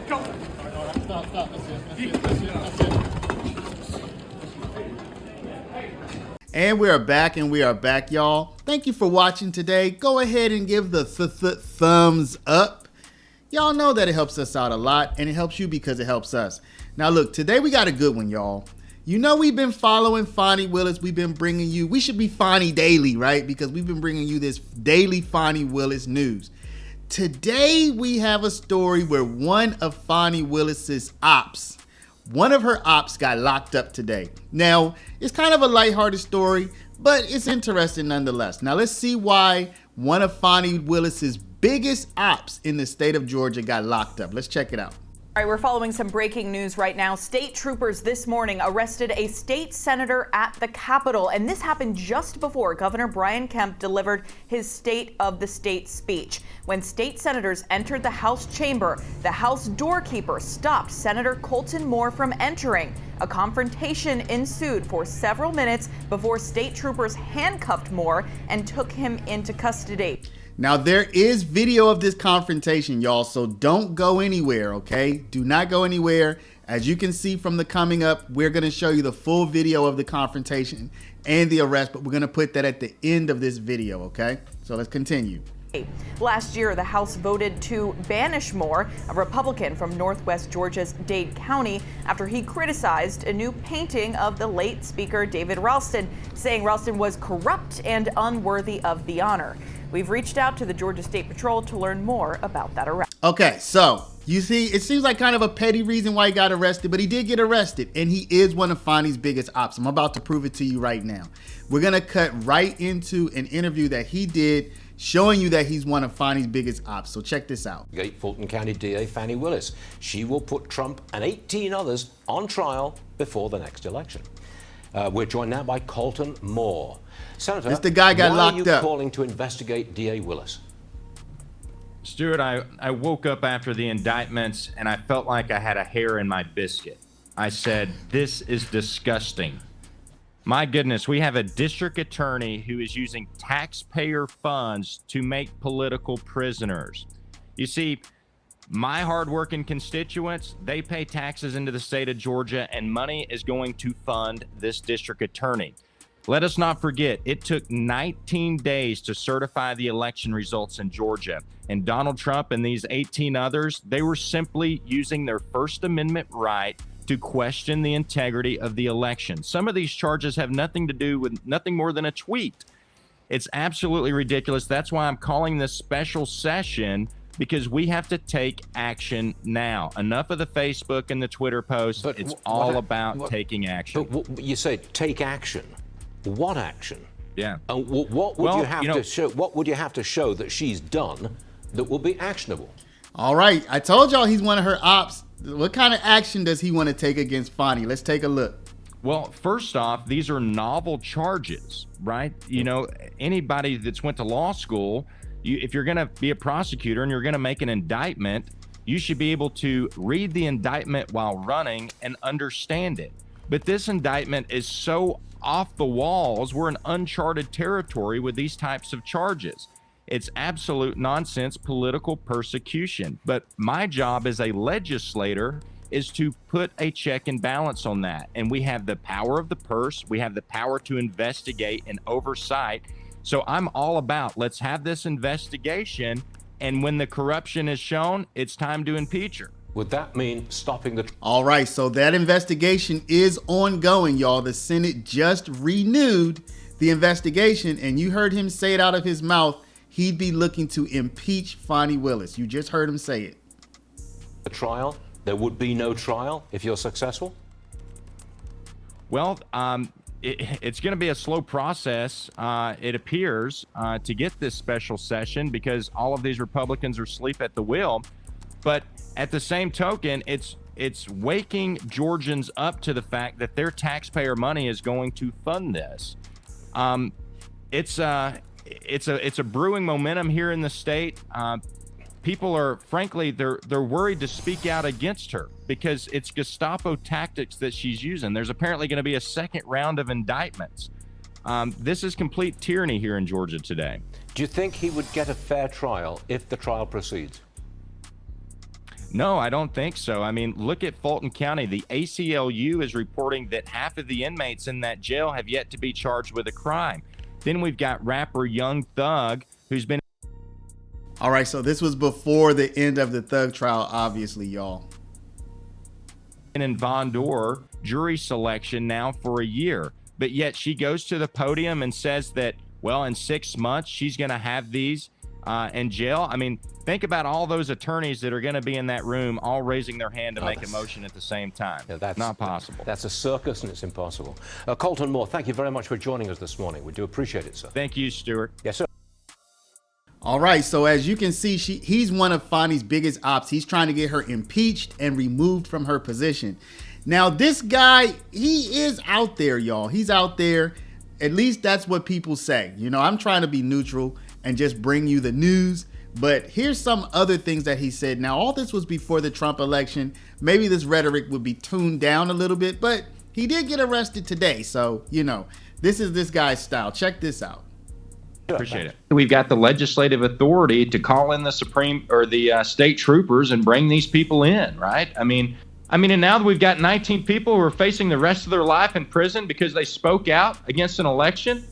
Go. Stop. That's it. And we are back, y'all. Thank you for watching today. Go ahead and give the thumbs up. Y'all know that it helps us out a lot, and it helps you because it helps us. Now look, today we got a good one, y'all. You know we've been following Fani Willis. We've been bringing you, we should be Fani daily, right? Because we've been bringing you this daily Fani Willis news. Today we have a story where one of Fani Willis's ops, one of her ops got locked up today. Now, it's kind of a lighthearted story, but it's interesting nonetheless. Now, let's see why one of Fani Willis's biggest ops in the state of Georgia got locked up. Let's check it out. All right, we're following some breaking news right now. State troopers this morning arrested a state senator at the Capitol, and this happened just before Governor Brian Kemp delivered his State of the State speech. When state senators entered the House chamber, the House doorkeeper stopped Senator Colton Moore from entering. A confrontation ensued for several minutes before state troopers handcuffed Moore and took him into custody. Now, there is video of this confrontation, y'all, so don't go anywhere, okay? Do not go anywhere. As you can see from the coming up, we're going to show you the full video of the confrontation and the arrest, but we're going to put that at the end of this video, okay? So let's continue. Last year, the House voted to banish Moore, a Republican from Northwest Georgia's Dade County, after he criticized a new painting of the late Speaker David Ralston, saying Ralston was corrupt and unworthy of the honor. We've reached out to the Georgia State Patrol to learn more about that arrest. Okay, so you see, it seems like kind of a petty reason why he got arrested, but he did get arrested, and he is one of Fani's biggest ops. I'm about to prove it to you right now. We're going to cut right into an interview that he did showing you that he's one of Fani's biggest ops. So check this out. Fulton County DA Fani Willis. She will put Trump and 18 others on trial before the next election. We're joined now by Colton Moore. Senator, this the guy got locked why are you up. calling to investigate DA Willis? Stuart, I woke up after the indictments and I felt like I had a hair in my biscuit. I said, this is disgusting. My goodness, we have a district attorney who is using taxpayer funds to make political prisoners. You see, my hardworking constituents, they pay taxes into the state of Georgia, and money is going to fund this district attorney. Let us not forget, it took 19 days to certify the election results in Georgia. And Donald Trump and these 18 others, they were simply using their First Amendment right to question the integrity of the election. Some of these charges have nothing to do with nothing more than a tweet. It's absolutely ridiculous. That's why I'm calling this special session, because we have to take action now. Enough of the Facebook and the Twitter posts. But it's all about taking action. But you say take action. What action? Yeah. And what would you have to show? What would you have to show that she's done that will be actionable? All right, I told y'all he's one of her ops. What kind of action does he want to take against Fani? Let's take a look. Well, first off, these are novel charges, right? You know, anybody that's went to law school, if you're going to be a prosecutor and you're going to make an indictment, you should be able to read the indictment while running and understand it. But this indictment is so off the walls. We're in uncharted territory with these types of charges. It's absolute nonsense, political persecution. But my job as a legislator is to put a check and balance on that. And we have the power of the purse. We have the power to investigate and oversight. So I'm all about, let's have this investigation. And when the corruption is shown, it's time to impeach her. Would that mean stopping the... All right, so that investigation is ongoing, y'all. The Senate just renewed the investigation, and you heard him say it out of his mouth. He'd be looking to impeach Fani Willis. You just heard him say it. The trial? There would be no trial if you're successful? Well, it's going to be a slow process, it appears, to get this special session because all of these Republicans are asleep at the wheel. But at the same token, it's waking Georgians up to the fact that their taxpayer money is going to fund this. It's a brewing momentum here in the state. People are, frankly, they're worried to speak out against her because it's Gestapo tactics that she's using. There's apparently going to be a second round of indictments. This is complete tyranny here in Georgia today. Do you think he would get a fair trial if the trial proceeds? No, I don't think so. I mean, look at Fulton County. The ACLU is reporting that half of the inmates in that jail have yet to be charged with a crime. Then we've got rapper Young Thug, who's been... All right, so this was before the end of the Thug trial, obviously, y'all. In Von Dorr jury selection now for a year, but yet she goes to the podium and says that, well, in 6 months, she's going to have these in jail. I mean, think about all those attorneys that are going to be in that room all raising their hand to make a motion at the same time. Yeah, that's not possible. That's a circus and it's impossible. Colton Moore, thank you very much for joining us this morning. We do appreciate it, sir. Thank you, Stuart. Yes, sir. All right, so as you can see, he's one of Fani's biggest ops. He's trying to get her impeached and removed from her position. Now, this guy, he is out there, y'all. He's out there. At least that's what people say. You know, I'm trying to be neutral and just bring you the news. But here's some other things that he said. Now, all this was before the Trump election. Maybe this rhetoric would be tuned down a little bit, but he did get arrested today. So, you know, this is this guy's style. Check this out. Appreciate it. We've got the legislative authority to call in the the state troopers and bring these people in, right? I mean, and now that we've got 19 people who are facing the rest of their life in prison because they spoke out against an election.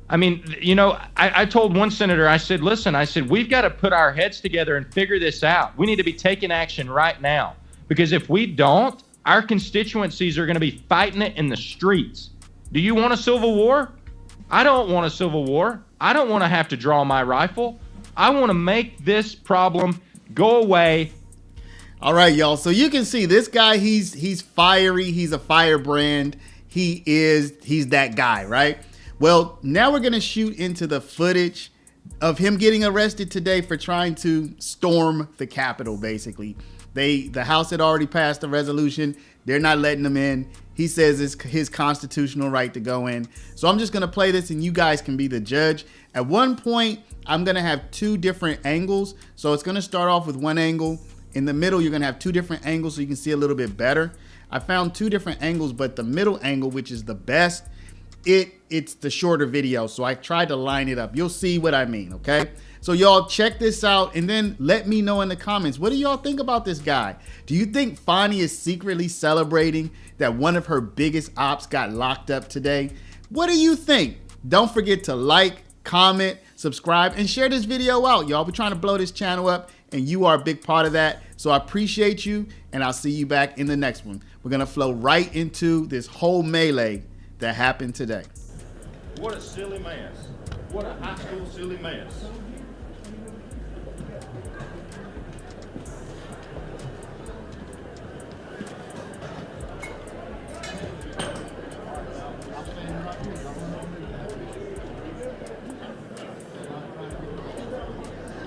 I mean, you know, I told one senator, I said, listen, I said, we've got to put our heads together and figure this out. We need to be taking action right now, because if we don't, our constituencies are going to be fighting it in the streets. Do you want a civil war? I don't want a civil war. I don't want to have to draw my rifle. I want to make this problem go away. All right, y'all. So you can see this guy, he's fiery. He's a firebrand. He's that guy, right? Well, now we're going to shoot into the footage of him getting arrested today for trying to storm the Capitol, basically. The House had already passed a resolution. They're not letting him in. He says it's his constitutional right to go in. So I'm just going to play this and you guys can be the judge. At one point, I'm going to have two different angles. So it's going to start off with one angle. In the middle, you're going to have two different angles so you can see a little bit better. I found two different angles, but the middle angle, which is the best, it's the shorter video. So I tried to line it up. You'll see what I mean, okay? So y'all check this out and then let me know in the comments. What do y'all think about this guy? Do you think Fani is secretly celebrating that one of her biggest ops got locked up today? What do you think? Don't forget to like, comment, subscribe, and share this video out, y'all. We're trying to blow this channel up and you are a big part of that. So I appreciate you and I'll see you back in the next one. We're gonna flow right into this whole melee that happened today. What a silly mess. What a high school silly mess.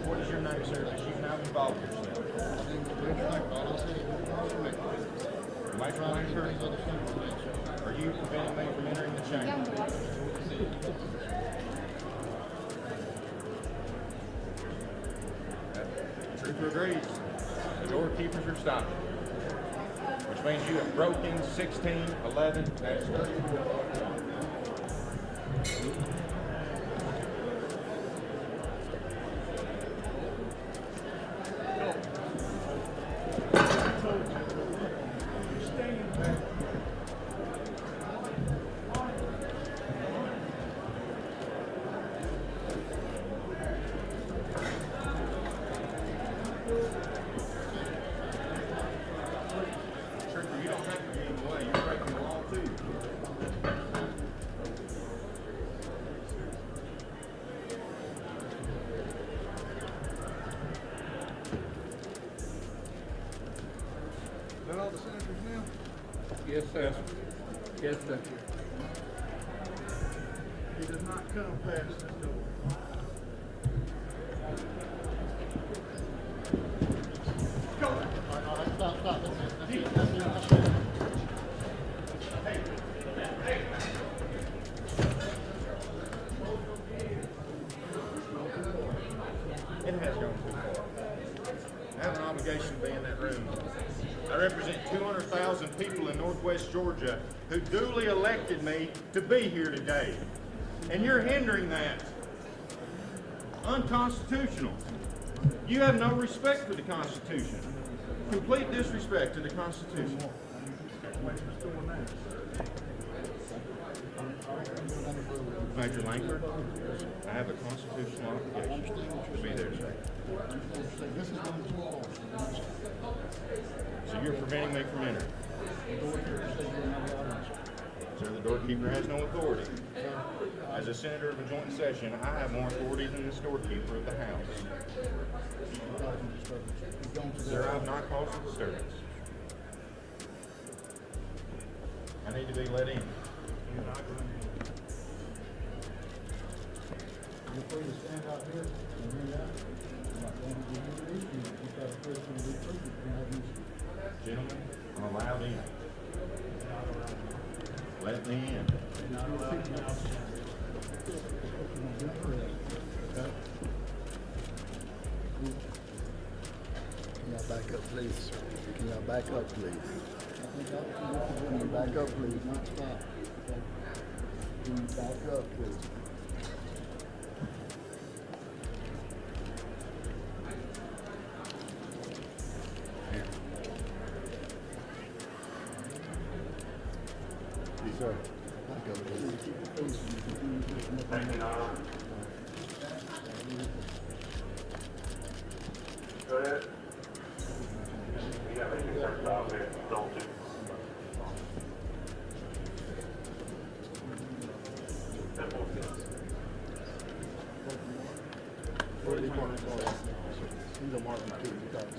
What is your name, sir? You can now involve yourself. Are you preventing me from entering the chamber? Trooper agrees. The doorkeepers are stopping, which means you have broken 16, 11, that's 34. You don't have to be in the way. You're breaking the law too. Is that all the senators now? Yes, sir. Yes, sir. He does not come past this door. It has gone too far. I have an obligation to be in that room. I represent 200,000 people in Northwest Georgia who duly elected me to be here today. And you're hindering that. Unconstitutional. You have no respect for the Constitution. Complete disrespect to the Constitution. Major Langford, I have a constitutional obligation to be there, sir. So you're preventing me from entering? Sir, the doorkeeper has no authority. As a senator of a joint session, I have more authority than this doorkeeper of the House. Sir, I have not caused a disturbance. I need to be let in. Before you stand out here and read out, I'm not going to give you the issue. You got a question to be proved, you can have an issue. Gentlemen, I'm allowed in. Let me in. Can y'all back up, please? Can y'all back up, please? Can you back up, please? Not stop. Can you back up, please? Sir, back up, please. Thank you, Your Honor. Go ahead. We have any concerns about it? Don't do. Where are they going to go? He's a Martin too. You got to